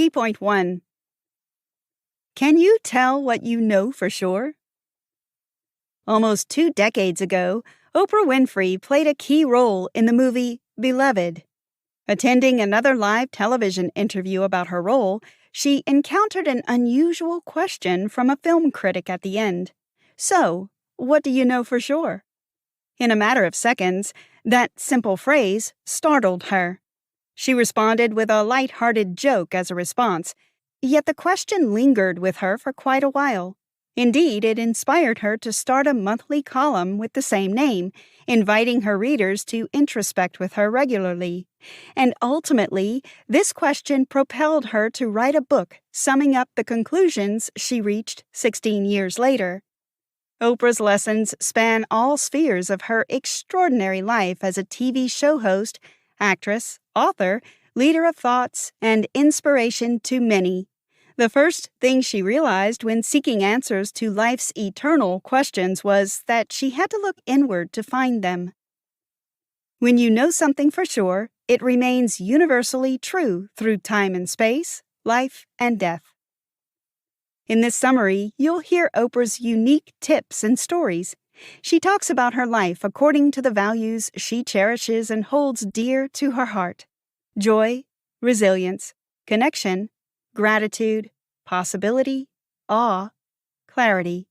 Key point 1. Can you tell what you know for sure? Almost 2 decades ago, Oprah Winfrey played a key role in the movie Beloved. Attending another live television interview about her role, she encountered an unusual question from a film critic at the end. So, what do you know for sure? In a matter of seconds, that simple phrase startled her. She responded with a light-hearted joke as a response, yet the question lingered with her for quite a while. Indeed, it inspired her to start a monthly column with the same name, inviting her readers to introspect with her regularly. And ultimately, this question propelled her to write a book summing up the conclusions she reached 16 years later. Oprah's lessons span all spheres of her extraordinary life as a TV show host, actress, author, leader of thoughts, and inspiration to many. The first thing she realized when seeking answers to life's eternal questions was that she had to look inward to find them. When you know something for sure, it remains universally true through time and space, life and death. In this summary, you'll hear Oprah's unique tips and stories. She talks about her life according to the values she cherishes and holds dear to her heart: joy, resilience, connection, gratitude, possibility, awe, clarity.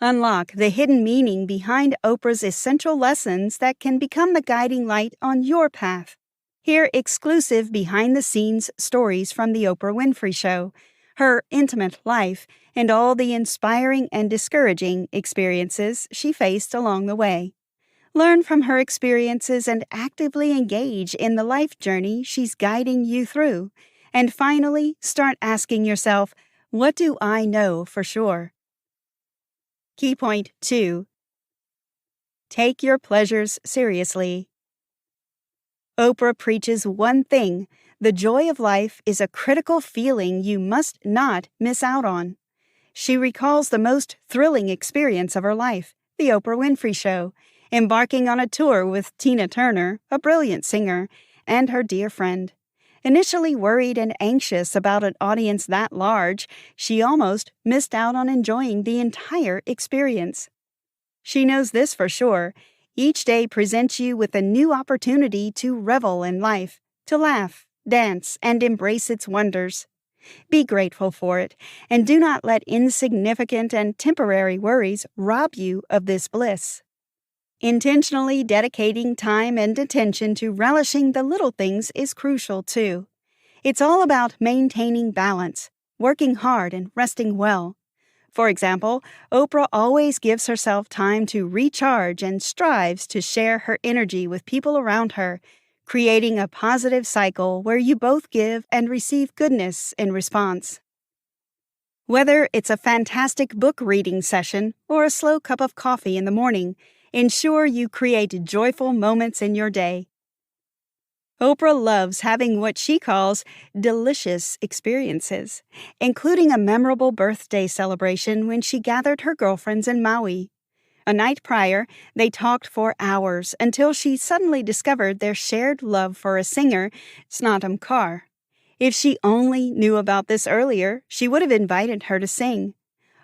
Unlock the hidden meaning behind Oprah's essential lessons that can become the guiding light on your path. Hear exclusive behind-the-scenes stories from The Oprah Winfrey Show, her intimate life, and all the inspiring and discouraging experiences she faced along the way. Learn from her experiences and actively engage in the life journey she's guiding you through. And finally, start asking yourself, what do I know for sure? Key point 2. Take your pleasures seriously. Oprah preaches one thing: the joy of life is a critical feeling you must not miss out on. She recalls the most thrilling experience of her life, The Oprah Winfrey Show, embarking on a tour with Tina Turner, a brilliant singer, and her dear friend. Initially worried and anxious about an audience that large, she almost missed out on enjoying the entire experience. She knows this for sure: each day presents you with a new opportunity to revel in life, to laugh, dance, and embrace its wonders. Be grateful for it, and do not let insignificant and temporary worries rob you of this bliss. Intentionally dedicating time and attention to relishing the little things is crucial, too. It's all about maintaining balance, working hard, and resting well. For example, Oprah always gives herself time to recharge and strives to share her energy with people around her, creating a positive cycle where you both give and receive goodness in response. Whether it's a fantastic book reading session or a slow cup of coffee in the morning, ensure you create joyful moments in your day. Oprah loves having what she calls delicious experiences, including a memorable birthday celebration when she gathered her girlfriends in Maui. A night prior, they talked for hours until she suddenly discovered their shared love for a singer, Snatam Kaur. If she only knew about this earlier, she would have invited her to sing.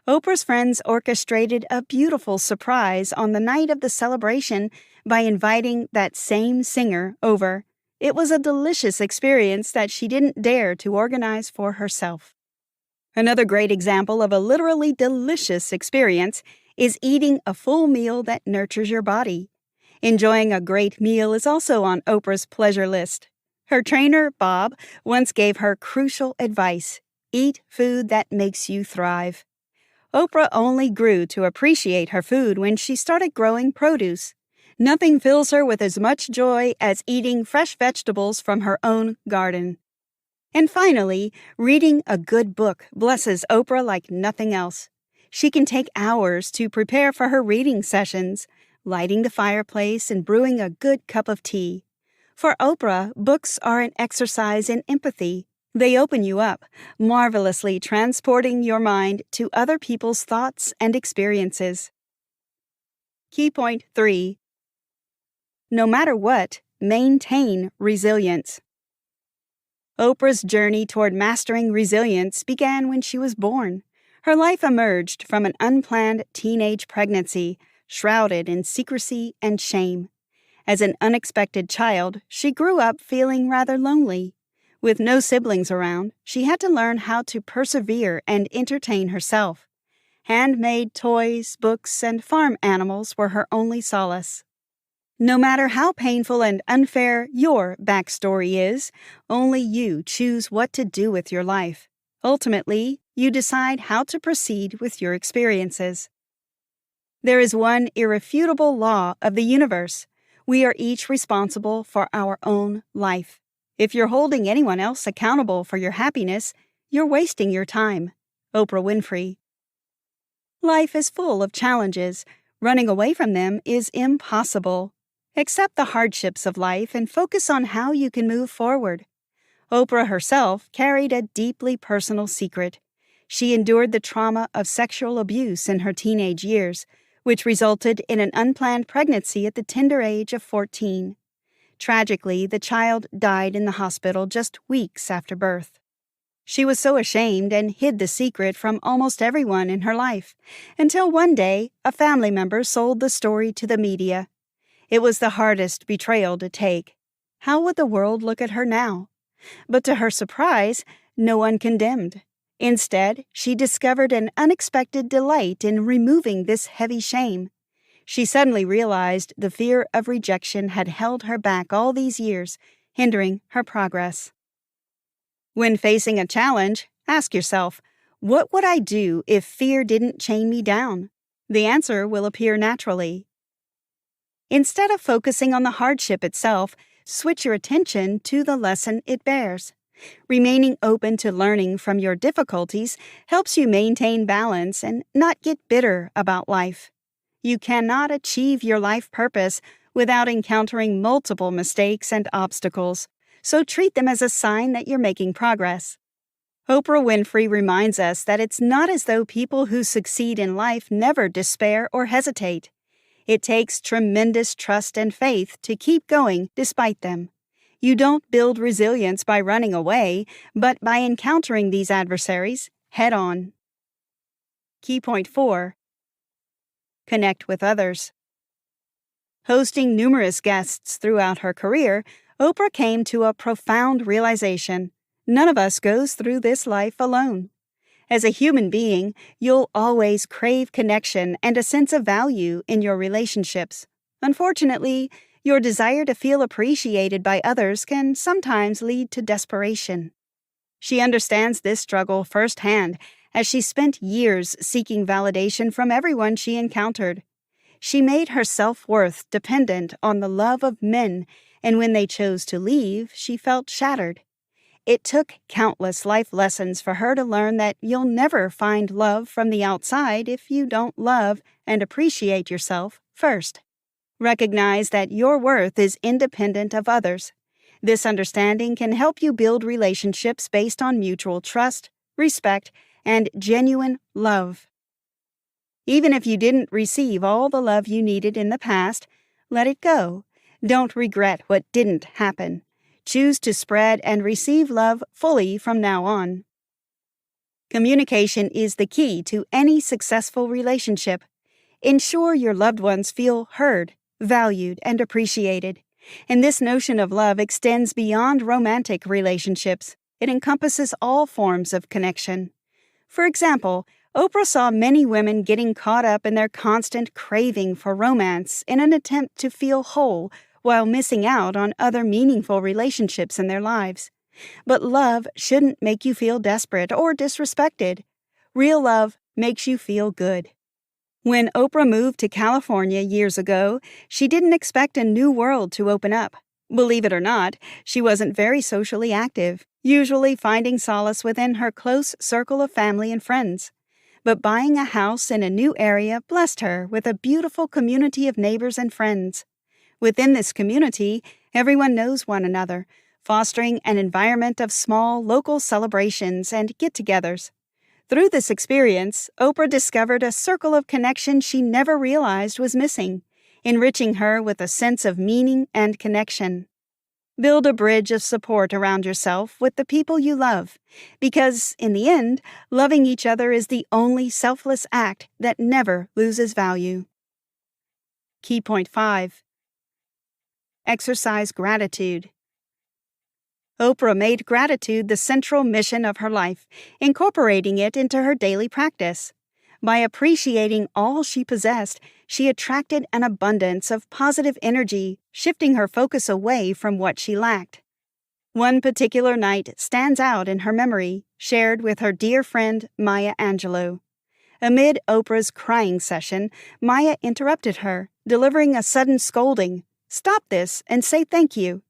Oprah's friends orchestrated a beautiful surprise on the night of the celebration by inviting that same singer over. It was a delicious experience that she didn't dare to organize for herself. Another great example of a literally delicious experience is eating a full meal that nurtures your body. Enjoying a great meal is also on Oprah's pleasure list. Her trainer, Bob, once gave her crucial advice: eat food that makes you thrive. Oprah only grew to appreciate her food when she started growing produce. Nothing fills her with as much joy as eating fresh vegetables from her own garden. And finally, reading a good book blesses Oprah like nothing else. She can take hours to prepare for her reading sessions, lighting the fireplace and brewing a good cup of tea. For Oprah, books are an exercise in empathy. They open you up, marvelously transporting your mind to other people's thoughts and experiences. Key point 3. No matter what, maintain resilience. Oprah's journey toward mastering resilience began when she was born. Her life emerged from an unplanned teenage pregnancy, shrouded in secrecy and shame. As an unexpected child, she grew up feeling rather lonely. With no siblings around, she had to learn how to persevere and entertain herself. Handmade toys, books, and farm animals were her only solace. No matter how painful and unfair your backstory is, only you choose what to do with your life. Ultimately, you decide how to proceed with your experiences. There is one irrefutable law of the universe. We are each responsible for our own life. If you're holding anyone else accountable for your happiness, you're wasting your time. Oprah Winfrey. Life is full of challenges. Running away from them is impossible. Accept the hardships of life and focus on how you can move forward. Oprah herself carried a deeply personal secret. She endured the trauma of sexual abuse in her teenage years, which resulted in an unplanned pregnancy at the tender age of 14. Tragically, the child died in the hospital just weeks after birth. She was so ashamed and hid the secret from almost everyone in her life, until one day a family member sold the story to the media. It was the hardest betrayal to take. How would the world look at her now? But to her surprise, no one condemned. Instead, she discovered an unexpected delight in removing this heavy shame. She suddenly realized the fear of rejection had held her back all these years, hindering her progress. When facing a challenge, ask yourself, what would I do if fear didn't chain me down? The answer will appear naturally. Instead of focusing on the hardship itself, switch your attention to the lesson it bears. Remaining open to learning from your difficulties helps you maintain balance and not get bitter about life. You cannot achieve your life purpose without encountering multiple mistakes and obstacles, so treat them as a sign that you're making progress. Oprah Winfrey reminds us that it's not as though people who succeed in life never despair or hesitate. It takes tremendous trust and faith to keep going despite them. You don't build resilience by running away, but by encountering these adversaries head on. Key point 4. Connect with others. Hosting numerous guests throughout her career, Oprah came to a profound realization. None of us goes through this life alone. As a human being, you'll always crave connection and a sense of value in your relationships. Unfortunately, your desire to feel appreciated by others can sometimes lead to desperation. She understands this struggle firsthand, as she spent years seeking validation from everyone she encountered. She made her self-worth dependent on the love of men, and when they chose to leave, she felt shattered. It took countless life lessons for her to learn that you'll never find love from the outside if you don't love and appreciate yourself first. Recognize that your worth is independent of others. This understanding can help you build relationships based on mutual trust, respect, and genuine love. Even if you didn't receive all the love you needed in the past, let it go. Don't regret what didn't happen. Choose to spread and receive love fully from now on. Communication is the key to any successful relationship. Ensure your loved ones feel heard, valued, and appreciated. And this notion of love extends beyond romantic relationships. It encompasses all forms of connection. For example, Oprah saw many women getting caught up in their constant craving for romance in an attempt to feel whole while missing out on other meaningful relationships in their lives. But love shouldn't make you feel desperate or disrespected. Real love makes you feel good. When Oprah moved to California years ago, she didn't expect a new world to open up. Believe it or not, she wasn't very socially active, usually finding solace within her close circle of family and friends. But buying a house in a new area blessed her with a beautiful community of neighbors and friends. Within this community, everyone knows one another, fostering an environment of small local celebrations and get-togethers. Through this experience, Oprah discovered a circle of connection she never realized was missing, enriching her with a sense of meaning and connection. Build a bridge of support around yourself with the people you love, because, in the end, loving each other is the only selfless act that never loses value. Key point 5. Exercise gratitude. Oprah made gratitude the central mission of her life, incorporating it into her daily practice. By appreciating all she possessed, she attracted an abundance of positive energy, shifting her focus away from what she lacked. One particular night stands out in her memory, shared with her dear friend Maya Angelou. Amid Oprah's crying session, Maya interrupted her, delivering a sudden scolding. "Stop this and say thank you."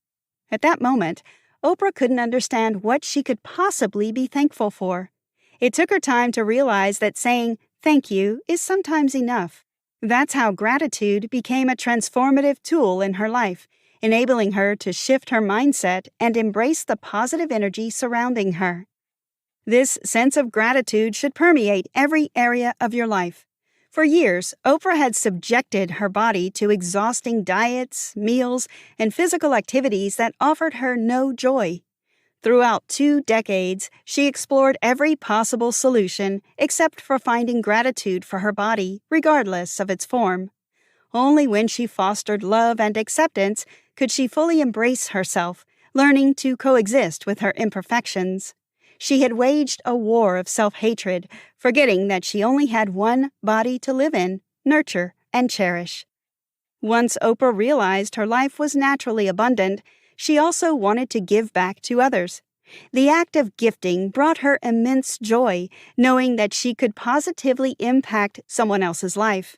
At that moment, Oprah couldn't understand what she could possibly be thankful for. It took her time to realize that saying thank you is sometimes enough. That's how gratitude became a transformative tool in her life, enabling her to shift her mindset and embrace the positive energy surrounding her. This sense of gratitude should permeate every area of your life. For years, Oprah had subjected her body to exhausting diets, meals, and physical activities that offered her no joy. Throughout 2 decades, she explored every possible solution except for finding gratitude for her body, regardless of its form. Only when she fostered love and acceptance could she fully embrace herself, learning to coexist with her imperfections. She had waged a war of self-hatred, forgetting that she only had one body to live in, nurture, and cherish. Once Oprah realized her life was naturally abundant, she also wanted to give back to others. The act of gifting brought her immense joy, knowing that she could positively impact someone else's life.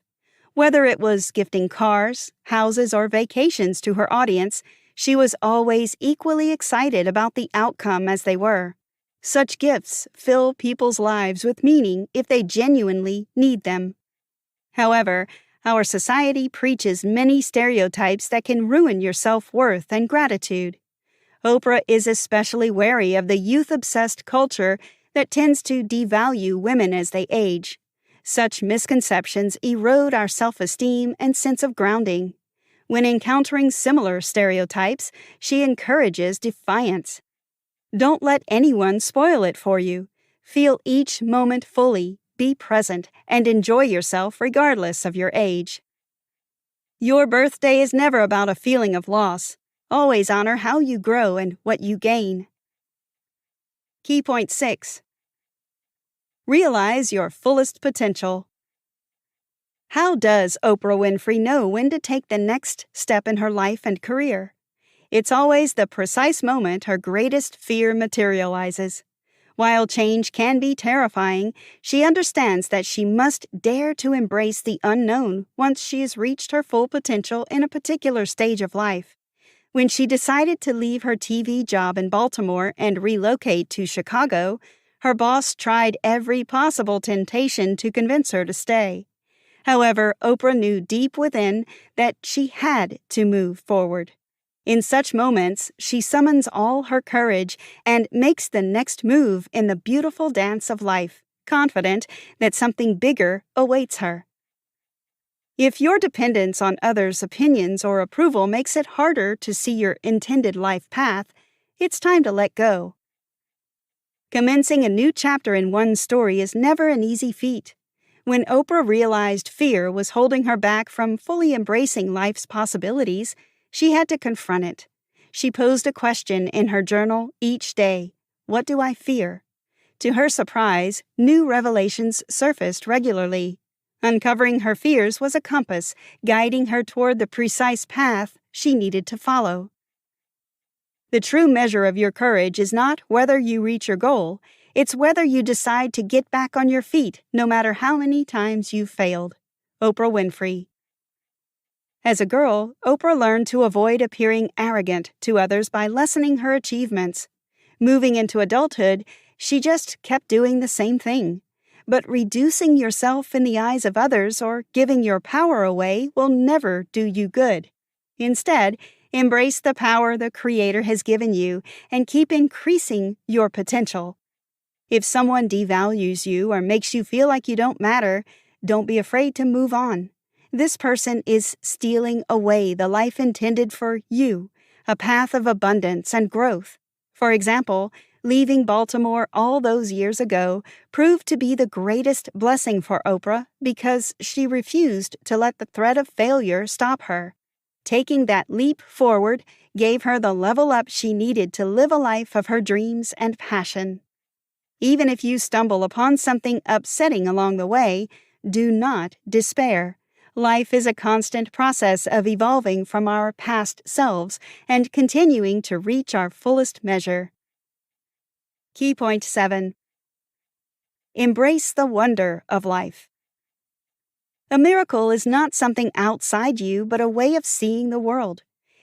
Whether it was gifting cars, houses, or vacations to her audience, she was always equally excited about the outcome as they were. Such gifts fill people's lives with meaning if they genuinely need them. However, our society preaches many stereotypes that can ruin your self-worth and gratitude. Oprah is especially wary of the youth-obsessed culture that tends to devalue women as they age. Such misconceptions erode our self-esteem and sense of grounding. When encountering similar stereotypes, she encourages defiance. Don't let anyone spoil it for you. Feel each moment fully, be present, and enjoy yourself regardless of your age. Your birthday is never about a feeling of loss. Always honor how you grow and what you gain. Key point 6. Realize your fullest potential. How does Oprah Winfrey know when to take the next step in her life and career? It's always the precise moment her greatest fear materializes. While change can be terrifying, she understands that she must dare to embrace the unknown once she has reached her full potential in a particular stage of life. When she decided to leave her TV job in Baltimore and relocate to Chicago, her boss tried every possible temptation to convince her to stay. However, Oprah knew deep within that she had to move forward. In such moments, she summons all her courage and makes the next move in the beautiful dance of life, confident that something bigger awaits her. If your dependence on others' opinions or approval makes it harder to see your intended life path, it's time to let go. Commencing a new chapter in one's story is never an easy feat. When Oprah realized fear was holding her back from fully embracing life's possibilities, she had to confront it. She posed a question in her journal each day. What do I fear? To her surprise, new revelations surfaced regularly. Uncovering her fears was a compass, guiding her toward the precise path she needed to follow. The true measure of your courage is not whether you reach your goal, it's whether you decide to get back on your feet no matter how many times you've failed. Oprah Winfrey. As a girl, Oprah learned to avoid appearing arrogant to others by lessening her achievements. Moving into adulthood, she just kept doing the same thing. But reducing yourself in the eyes of others or giving your power away will never do you good. Instead, embrace the power the Creator has given you and keep increasing your potential. If someone devalues you or makes you feel like you don't matter, don't be afraid to move on. This person is stealing away the life intended for you, a path of abundance and growth. For example, leaving Baltimore all those years ago proved to be the greatest blessing for Oprah because she refused to let the threat of failure stop her. Taking that leap forward gave her the level up she needed to live a life of her dreams and passion. Even if you stumble upon something upsetting along the way, do not despair. Life is a constant process of evolving from our past selves and continuing to reach our fullest measure. Key point 7. Embrace the wonder of life. A miracle is not something outside you, but a way of seeing the world.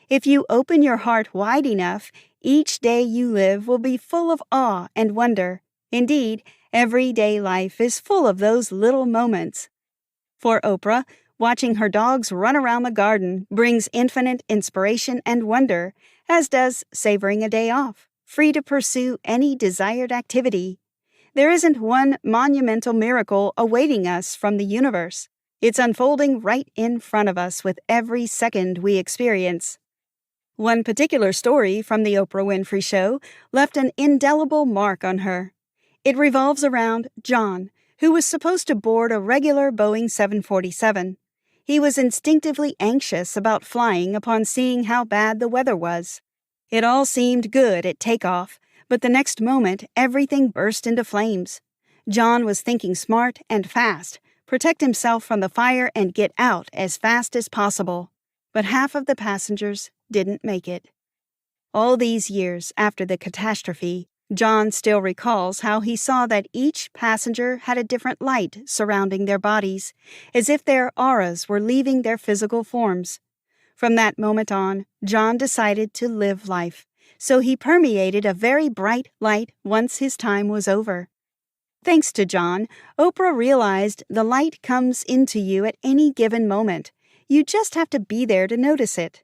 If you open your heart wide enough, each day you live will be full of awe and wonder. Indeed, everyday life is full of those little moments. For Oprah, watching her dogs run around the garden brings infinite inspiration and wonder, as does savoring a day off, free to pursue any desired activity. There isn't one monumental miracle awaiting us from the universe. It's unfolding right in front of us with every second we experience. One particular story from the Oprah Winfrey Show left an indelible mark on her. It revolves around John, who was supposed to board a regular Boeing 747. He was instinctively anxious about flying upon seeing how bad the weather was. It all seemed good at takeoff, but the next moment everything burst into flames. John was thinking smart and fast, protect himself from the fire and get out as fast as possible. But half of the passengers didn't make it. All these years after the catastrophe, John still recalls how he saw that each passenger had a different light surrounding their bodies, as if their auras were leaving their physical forms. From that moment on, John decided to live life, so he permeated a very bright light once his time was over. Thanks to John, Oprah realized the light comes into you at any given moment. You just have to be there to notice it.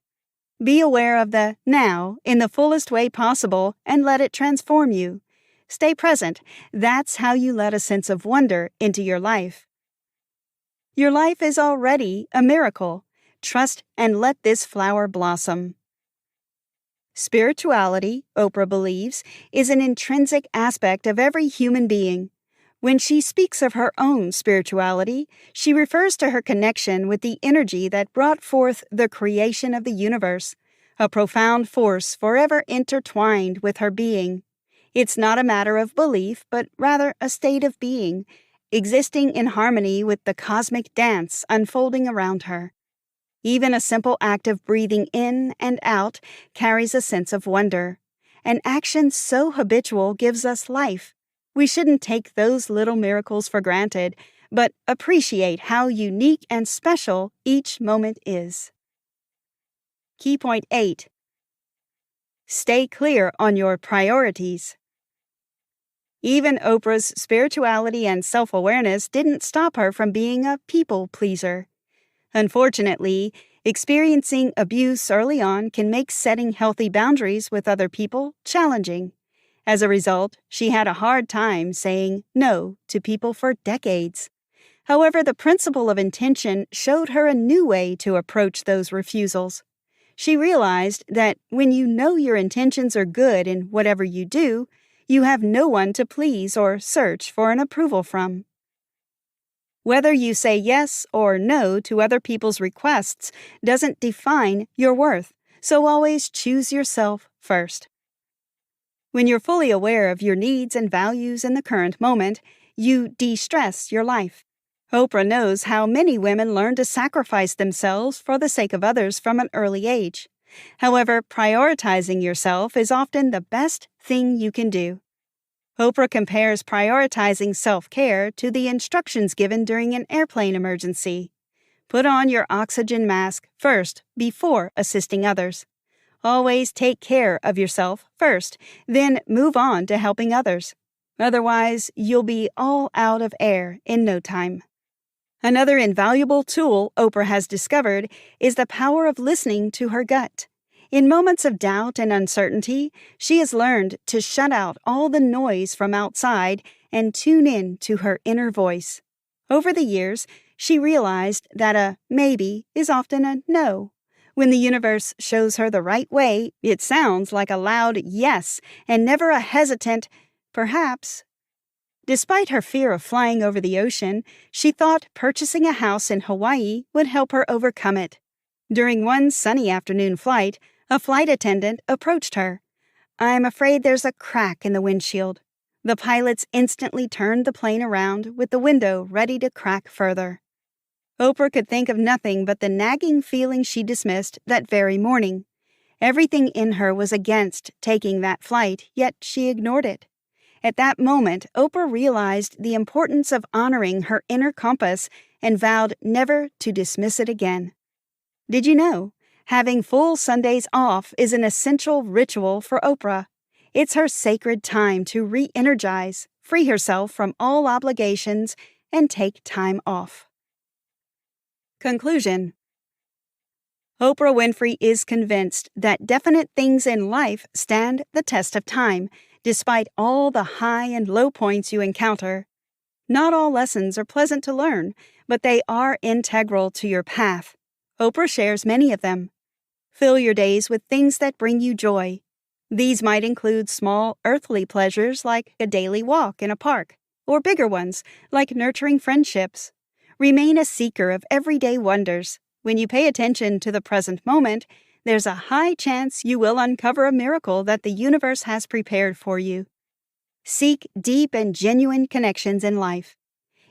Be aware of the now in the fullest way possible and let it transform you. Stay present. That's how you let a sense of wonder into your life. Your life is already a miracle. Trust and let this flower blossom. Spirituality, Oprah believes, is an intrinsic aspect of every human being. When she speaks of her own spirituality, she refers to her connection with the energy that brought forth the creation of the universe, a profound force forever intertwined with her being. It's not a matter of belief, but rather a state of being, existing in harmony with the cosmic dance unfolding around her. Even a simple act of breathing in and out carries a sense of wonder. An action so habitual gives us life. We shouldn't take those little miracles for granted, but appreciate how unique and special each moment is. Key point 8. Stay clear on your priorities. Even Oprah's spirituality and self-awareness didn't stop her from being a people pleaser. Unfortunately, experiencing abuse early on can make setting healthy boundaries with other people challenging. As a result, she had a hard time saying no to people for decades. However, the principle of intention showed her a new way to approach those refusals. She realized that when you know your intentions are good in whatever you do, you have no one to please or search for an approval from. Whether you say yes or no to other people's requests doesn't define your worth, so always choose yourself first. When you're fully aware of your needs and values in the current moment, you de-stress your life. Oprah knows how many women learn to sacrifice themselves for the sake of others from an early age. However, prioritizing yourself is often the best thing you can do. Oprah compares prioritizing self-care to the instructions given during an airplane emergency. Put on your oxygen mask first before assisting others. Always take care of yourself first, then move on to helping others. Otherwise, you'll be all out of air in no time. Another invaluable tool Oprah has discovered is the power of listening to her gut. In moments of doubt and uncertainty, she has learned to shut out all the noise from outside and tune in to her inner voice. Over the years, she realized that a maybe is often a no. When the universe shows her the right way, it sounds like a loud yes and never a hesitant, perhaps. Despite her fear of flying over the ocean, she thought purchasing a house in Hawaii would help her overcome it. During one sunny afternoon flight, a flight attendant approached her. "I'm afraid there's a crack in the windshield." The pilots instantly turned the plane around with the window ready to crack further. Oprah could think of nothing but the nagging feeling she dismissed that very morning. Everything in her was against taking that flight, yet she ignored it. At that moment, Oprah realized the importance of honoring her inner compass and vowed never to dismiss it again. Did you know? Having full Sundays off is an essential ritual for Oprah. It's her sacred time to re-energize, free herself from all obligations, and take time off. Conclusion. Oprah Winfrey is convinced that definite things in life stand the test of time, despite all the high and low points you encounter. Not all lessons are pleasant to learn, but they are integral to your path. Oprah shares many of them. Fill your days with things that bring you joy. These might include small earthly pleasures like a daily walk in a park, or bigger ones like nurturing friendships. Remain a seeker of everyday wonders. When you pay attention to the present moment, there's a high chance you will uncover a miracle that the universe has prepared for you. Seek deep and genuine connections in life.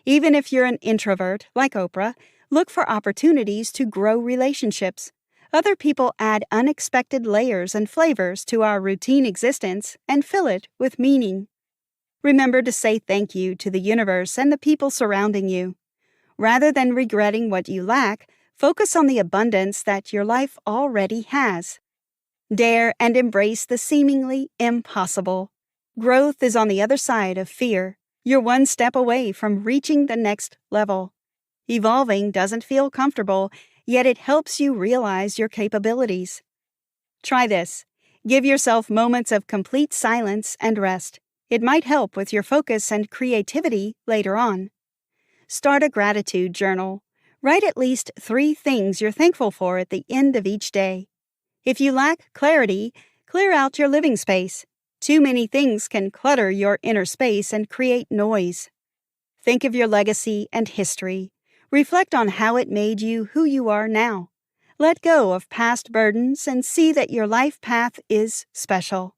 Even if you're an introvert, like Oprah, look for opportunities to grow relationships. Other people add unexpected layers and flavors to our routine existence and fill it with meaning. Remember to say thank you to the universe and the people surrounding you. Rather than regretting what you lack, focus on the abundance that your life already has. Dare and embrace the seemingly impossible. Growth is on the other side of fear. You're one step away from reaching the next level. Evolving doesn't feel comfortable, yet it helps you realize your capabilities. Try this. Give yourself moments of complete silence and rest. It might help with your focus and creativity later on. Start a gratitude journal. Write at least 3 things you're thankful for at the end of each day. If you lack clarity, clear out your living space. Too many things can clutter your inner space and create noise. Think of your legacy and history. Reflect on how it made you who you are now. Let go of past burdens and see that your life path is special.